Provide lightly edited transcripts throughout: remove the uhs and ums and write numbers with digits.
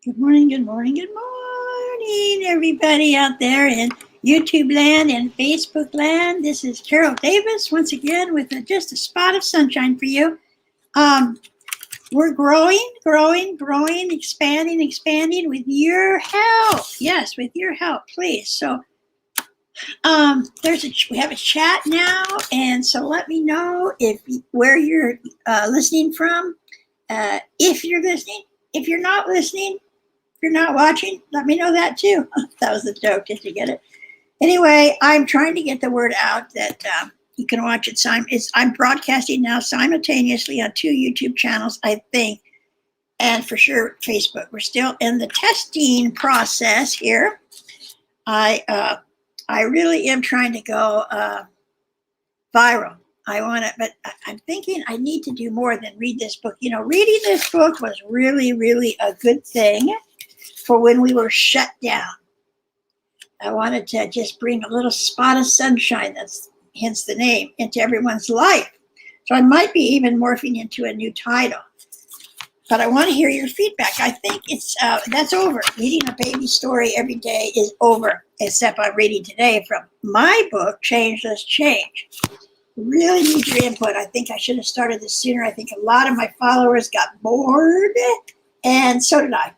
Good morning, good morning, good morning, everybody out there in YouTube land and Facebook land. This is Carol Davis once again with just a spot of sunshine for you. Um, we're growing, expanding with your help. Yes, with your help, please. So we have a chat now, and so let me know if where you're listening from. If you're listening, if you're not listening. If you're not watching, let me know that too. That was a joke. Did you get it? Anyway, I'm trying to get the word out that you can watch it. I'm broadcasting now simultaneously on 2 YouTube channels, I think, and for sure Facebook. We're still in the testing process here. I really am trying to go viral. I want to, but I'm thinking I need to do more than read this book. You know, reading this book was really, really a good thing for when we were shut down. I wanted to just bring a little spot of sunshine, that's hence the name, into everyone's life. So I might be even morphing into a new title. But I want to hear your feedback. I think that's over. Reading a baby story every day is over, except I'm reading today from my book, Changeless Change. Really need your input. I think I should have started this sooner. I think a lot of my followers got bored, and so did I.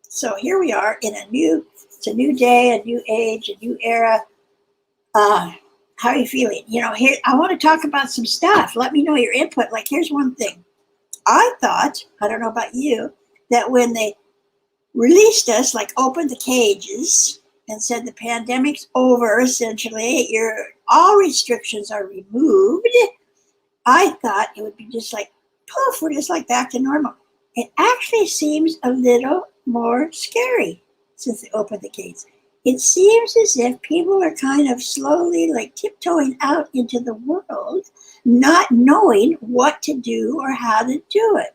So here we are in it's a new day, a new age, a new era. How are you feeling? You know, here, I want to talk about some stuff. Let me know your input. Like, here's one thing. I thought, I don't know about you, that when they released us, like opened the cages and said the pandemic's over, essentially, all restrictions are removed, I thought it would be just like, poof, we're just like back to normal. It actually seems a little more scary since they opened the gates. It seems as if people are kind of slowly like tiptoeing out into the world, not knowing what to do or how to do it.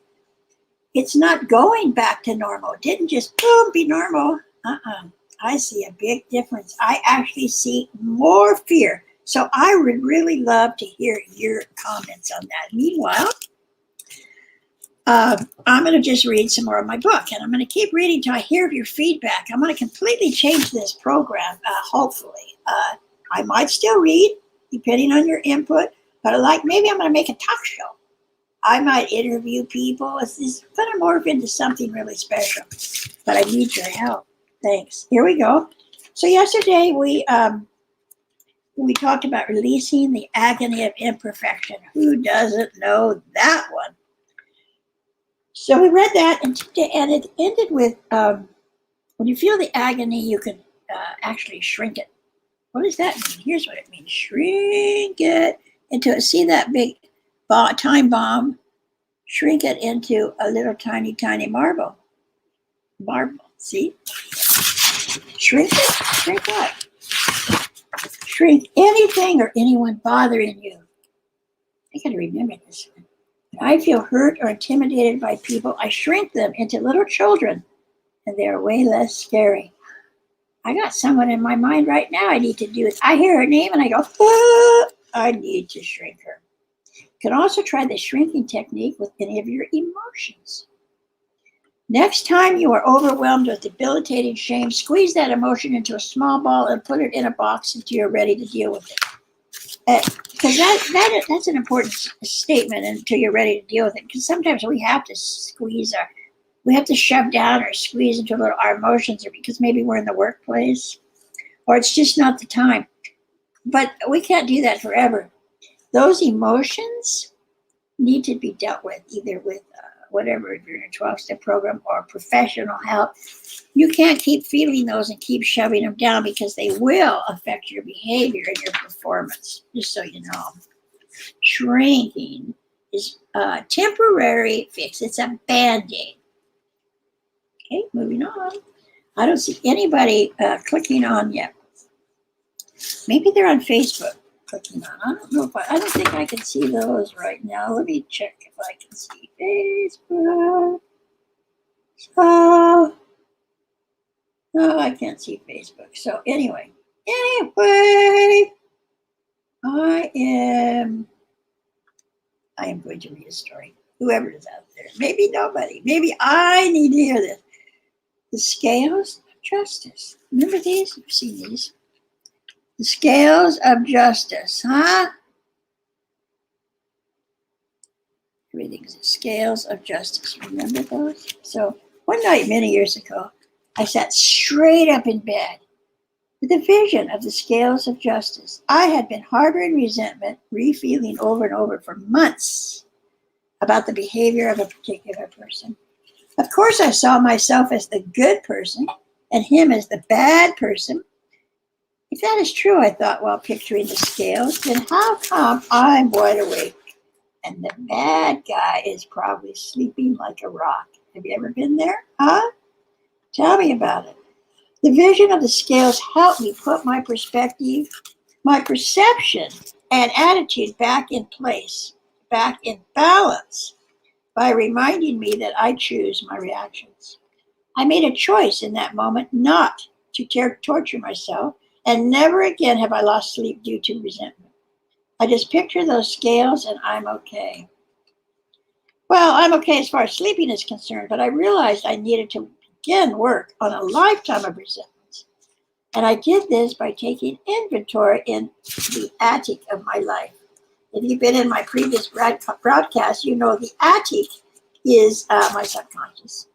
It's not going back to normal. It didn't just boom, be normal. I see a big difference. I actually see more fear. So I would really love to hear your comments on that. Meanwhile, I'm going to just read some more of my book, and I'm going to keep reading till I hear your feedback. I'm going to completely change this program, hopefully. I might still read, depending on your input, but maybe I'm going to make a talk show. I might interview people. It's going to morph into something really special, but I need your help. Thanks. Here we go. So yesterday we talked about releasing the agony of imperfection. Who doesn't know that one? So we read that, and it ended with, when you feel the agony, you can actually shrink it. What does that mean? Here's what it means. Shrink it see that big time bomb, shrink it into a little tiny, tiny marble. See? Shrink it. Shrink what? Shrink anything or anyone bothering you. I got to remember this one. When I feel hurt or intimidated by people, I shrink them into little children, and they're way less scary. I got someone in my mind right now I need to do it. I hear her name and I go, ah, I need to shrink her. You can also try the shrinking technique with any of your emotions. Next time you are overwhelmed with debilitating shame, squeeze that emotion into a small ball and put it in a box until you're ready to deal with it. Because that's an important statement until you're ready to deal with it. Because sometimes we have to shove down or squeeze into our emotions, or because maybe we're in the workplace, or it's just not the time. But we can't do that forever. Those emotions need to be dealt with, either with whatever, if you're in a 12-step program or professional help. You can't keep feeling those and keep shoving them down, because they will affect your behavior and your performance, just so you know. Shrinking is a temporary fix. It's a Band-Aid. Okay, moving on. I don't see anybody clicking on yet. Maybe they're on Facebook clicking on. I don't think I can see those right now. Let me check if I can see Facebook. So, no, I can't see Facebook. So anyway, I am going to read a story. Whoever is out there. Maybe nobody. Maybe I need to hear this. The scales of justice. Remember these? You've seen these. The scales of justice, huh? Everything's the scales of justice. Remember those? So one night, many years ago, I sat straight up in bed with a vision of the scales of justice. I had been harboring resentment, refeeling over and over for months about the behavior of a particular person. Of course, I saw myself as the good person and him as the bad person. If that is true, I thought while picturing the scales, then how come I'm wide awake and the bad guy is probably sleeping like a rock? Have you ever been there? Huh? Tell me about it. The vision of the scales helped me put my perspective, my perception, and attitude back in place, back in balance, by reminding me that I choose my reactions. I made a choice in that moment not to torture myself, and never again have I lost sleep due to resentment. I just picture those scales and I'm okay. Well, I'm okay as far as sleeping is concerned, but I realized I needed to begin work on a lifetime of resentments. And I did this by taking inventory in the attic of my life. If you've been in my previous broadcast, you know the attic is my subconscious,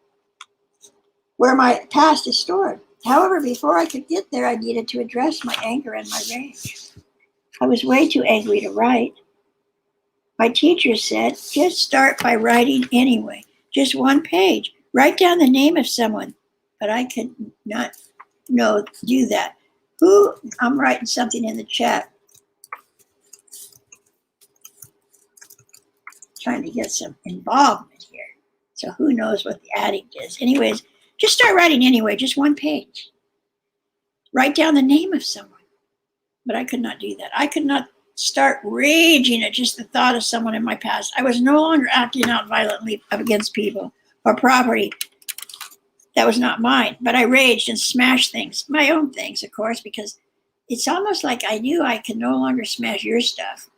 where my past is stored. However, before I could get there, I needed to address my anger and my rage. I was way too angry to write. My teacher said, just start by writing anyway, just one page. Write down the name of someone. But I could not do that. I'm writing something in the chat. Trying to get some involvement here. So who knows what the addict is. Anyways, just start writing anyway, just one page. Write down the name of someone. But I could not do that. I could not start raging at just the thought of someone in my past. I was no longer acting out violently against people or property that was not mine. But I raged and smashed things, my own things, of course, because it's almost like I knew I could no longer smash your stuff.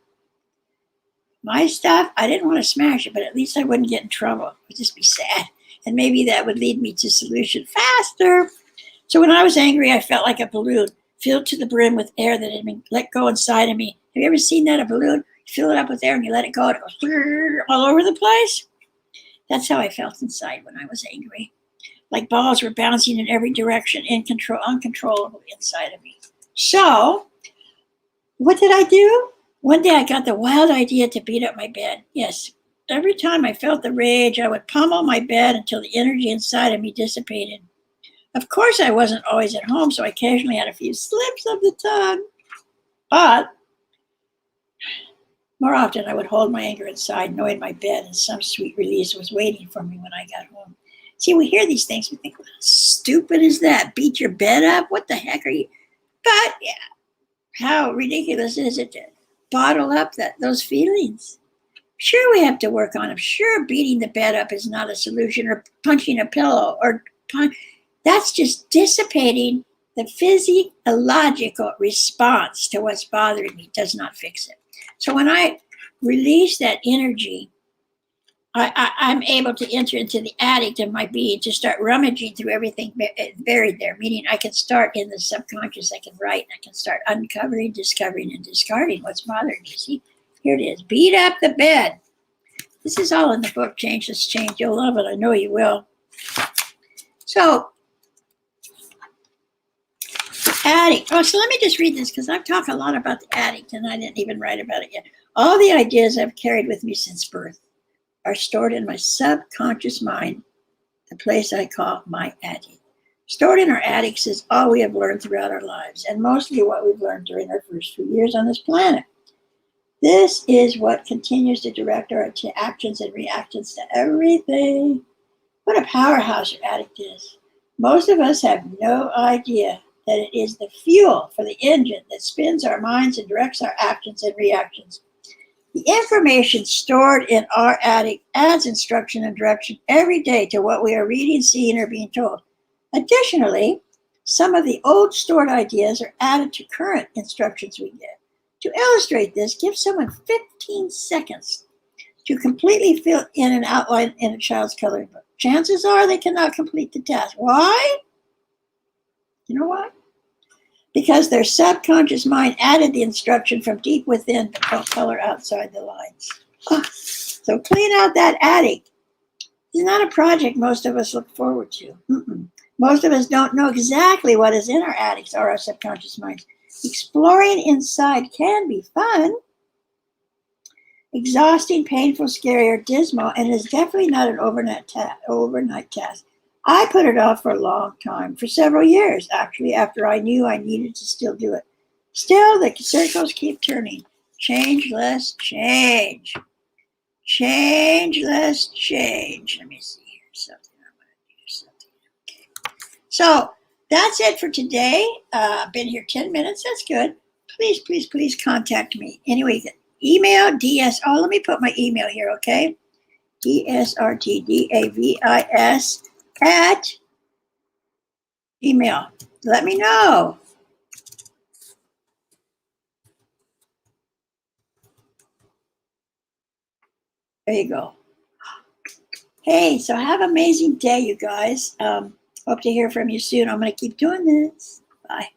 My stuff, I didn't want to smash it, but at least I wouldn't get in trouble. It would just be sad. And maybe that would lead me to solution faster. So when I was angry, I felt like a balloon filled to the brim with air that had been let go inside of me. Have you ever seen that, a balloon? You fill it up with air and you let it go, and it goes all over the place. That's how I felt inside when I was angry. Like balls were bouncing in every direction, uncontrollable inside of me. So, what did I do? One day I got the wild idea to beat up my bed. Yes, every time I felt the rage, I would pummel my bed until the energy inside of me dissipated. Of course, I wasn't always at home, so I occasionally had a few slips of the tongue. But more often, I would hold my anger inside, knowing my bed and some sweet release was waiting for me when I got home. See, we hear these things, we think, how stupid is that? Beat your bed up? What the heck are you? But yeah, how ridiculous is it to bottle up those feelings? Sure, we have to work on them. Sure, beating the bed up is not a solution, or punching a pillow, or that's just dissipating the physiological response to what's bothering me. It does not fix it. So when I release that energy, I'm able to enter into the attic of my being, to start rummaging through everything buried there, meaning I can start in the subconscious, I can write, and I can start uncovering, discovering, and discarding what's bothering me. See, here it is. Beat up the bed. This is all in the book, Changeless Change. You'll love it. I know you will. So, addict. Oh, so let me just read this, because I've talked a lot about the addict and I didn't even write about it yet. All the ideas I've carried with me since birth are stored in my subconscious mind, the place I call my attic. Stored in our attics is all we have learned throughout our lives, and mostly what we've learned during our first few years on this planet. This is what continues to direct our actions and reactions to everything. What a powerhouse your attic is. Most of us have no idea that it is the fuel for the engine that spins our minds and directs our actions and reactions. The information stored in our attic adds instruction and direction every day to what we are reading, seeing, or being told. Additionally, some of the old stored ideas are added to current instructions we get. To illustrate this, give someone 15 seconds to completely fill in an outline in a child's coloring book. chances are they cannot complete the task. Why? You know why? Because their subconscious mind added the instruction from deep within to color outside the lines. So clean out that attic. It's not a project most of us look forward to. Most of us don't know exactly what is in our attics or our subconscious minds. Exploring inside can be fun, exhausting, painful, scary, or dismal, and is definitely not an overnight task. I put it off for a long time, for several years, actually, after I knew I needed to still do it. Still, the circles keep turning. Changeless change. Changeless change. Let me see here. Something I'm going to do. Something. Okay. So that's it for today. I've been here 10 minutes. That's good. Please, please, please contact me. Anyway, email DS. Oh, let me put my email here, okay? DSRTDAVIS at email. Let me know. There you go. Hey, so have an amazing day, you guys. Hope to hear from you soon. I'm going to keep doing this. Bye.